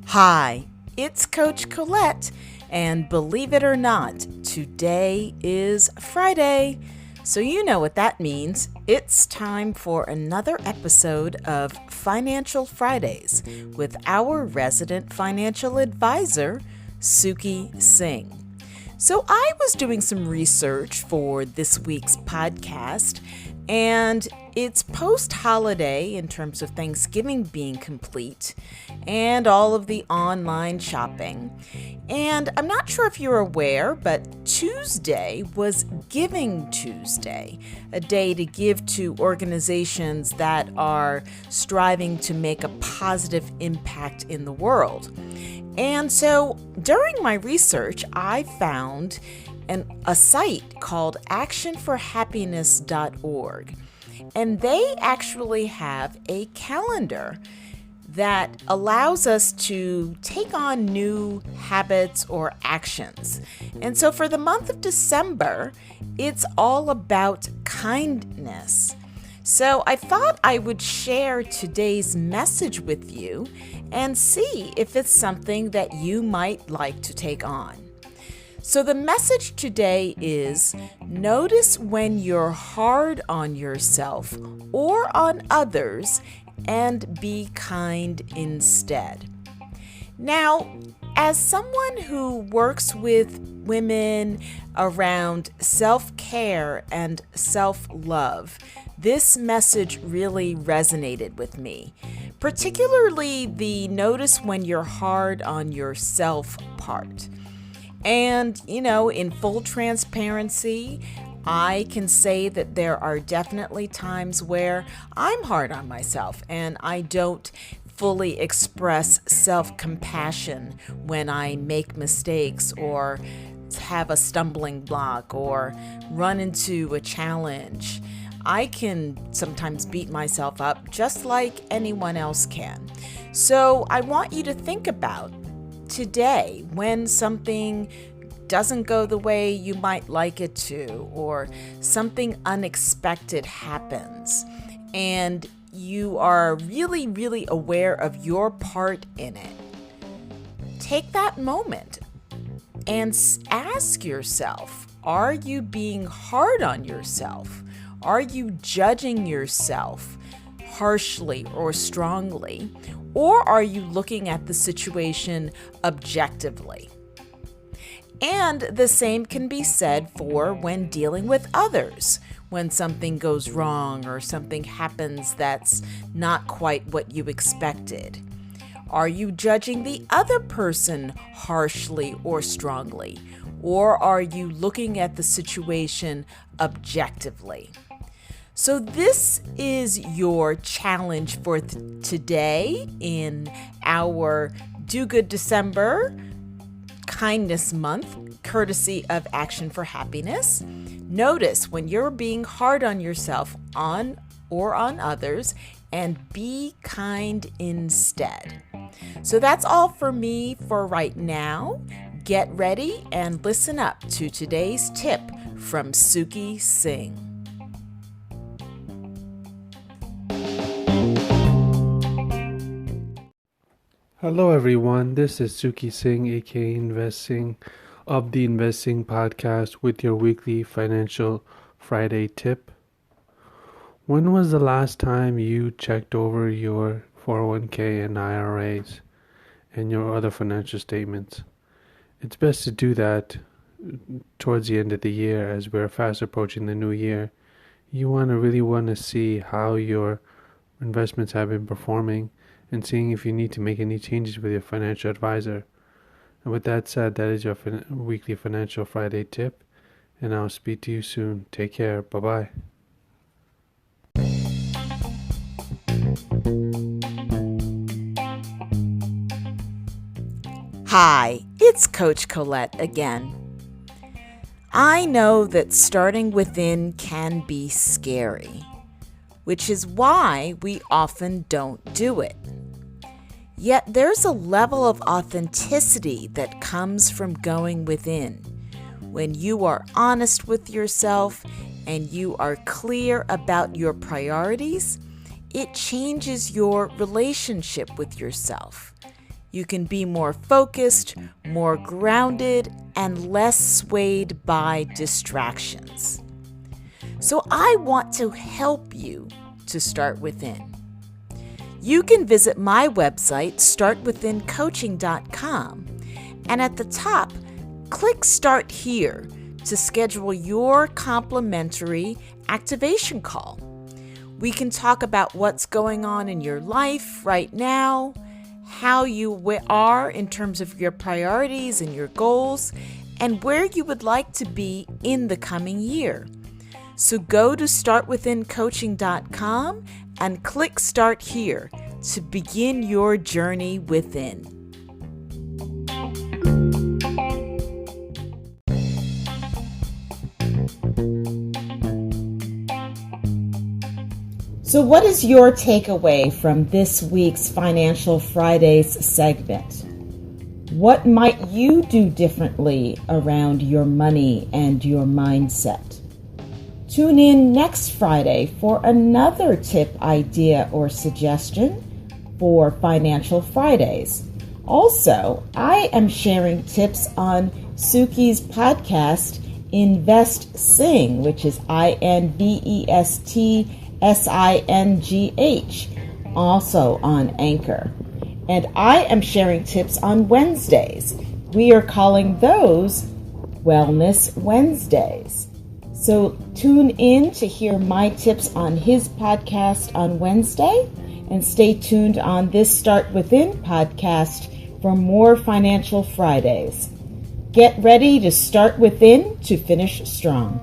Hi, it's Coach Colette, and believe it or not, today is Friday. So you know what that means. It's time for another episode of Financial Fridays with our resident financial advisor, Suki Singh. So I was doing some research for this week's podcast, and it's post-holiday in terms of Thanksgiving being complete and all of the online shopping. And I'm not sure if you're aware, but Tuesday was Giving Tuesday, a day to give to organizations that are striving to make a positive impact in the world. And so during my research, I found a site called actionforhappiness.org. And they actually have a calendar that allows us to take on new habits or actions. And so for the month of December, it's all about kindness. So I thought I would share today's message with you and see if it's something that you might like to take on. So the message today is, notice when you're hard on yourself or on others and be kind instead. Now, as someone who works with women around self-care and self-love, this message really resonated with me, particularly the notice when you're hard on yourself part. And, in full transparency, I can say that there are definitely times where I'm hard on myself and I don't fully express self-compassion when I make mistakes or have a stumbling block or run into a challenge. I can sometimes beat myself up just like anyone else can. So I want you to think about today when something doesn't go the way you might like it to, or something unexpected happens, and you are really, really aware of your part in it. Take that moment and ask yourself, are you being hard on yourself? Are you judging yourself harshly or strongly? Or are you looking at the situation objectively? And the same can be said for when dealing with others. When something goes wrong or something happens that's not quite what you expected. Are you judging the other person harshly or strongly? Or are you looking at the situation objectively? So this is your challenge for today in our Do Good December Kindness Month, courtesy of Action for Happiness. Notice when you're being hard on yourself or on others, and be kind instead. So that's all for me for right now. Get ready and listen up to today's tip from Suki Singh. Hello everyone, this is Suki Singh, aka Investing, of the Investing Podcast with your weekly Financial Friday tip. When was the last time you checked over your 401k and IRAs and your other financial statements? It's best to do that towards the end of the year as we're fast approaching the new year. You really want to see how your investments have been performing and seeing if you need to make any changes with your financial advisor. And with that said, that is your weekly Financial Friday tip, and I'll speak to you soon. Take care. Bye-bye. Hi, it's Coach Colette again. I know that starting within can be scary, which is why we often don't do it. Yet there's a level of authenticity that comes from going within, when you are honest with yourself and you are clear about your priorities, it changes your relationship with yourself. You can be more focused, more grounded, and less swayed by distractions. So I want to help you to start within. You can visit my website, startwithincoaching.com, and at the top, click Start Here to schedule your complimentary activation call. We can talk about what's going on in your life right now, how you are in terms of your priorities and your goals, and where you would like to be in the coming year. So go to startwithincoaching.com and click Start Here to begin your journey within. So what is your takeaway from this week's Financial Fridays segment? What might you do differently around your money and your mindset? Tune in next Friday for another tip, idea, or suggestion for Financial Fridays. Also, I am sharing tips on Suki's podcast, Invest Sing, which is INVESTSINGH, also on Anchor. And I am sharing tips on Wednesdays. We are calling those Wellness Wednesdays. So tune in to hear my tips on his podcast on Wednesday, and stay tuned on this Start Within podcast for more Financial Fridays. Get ready to start within to finish strong.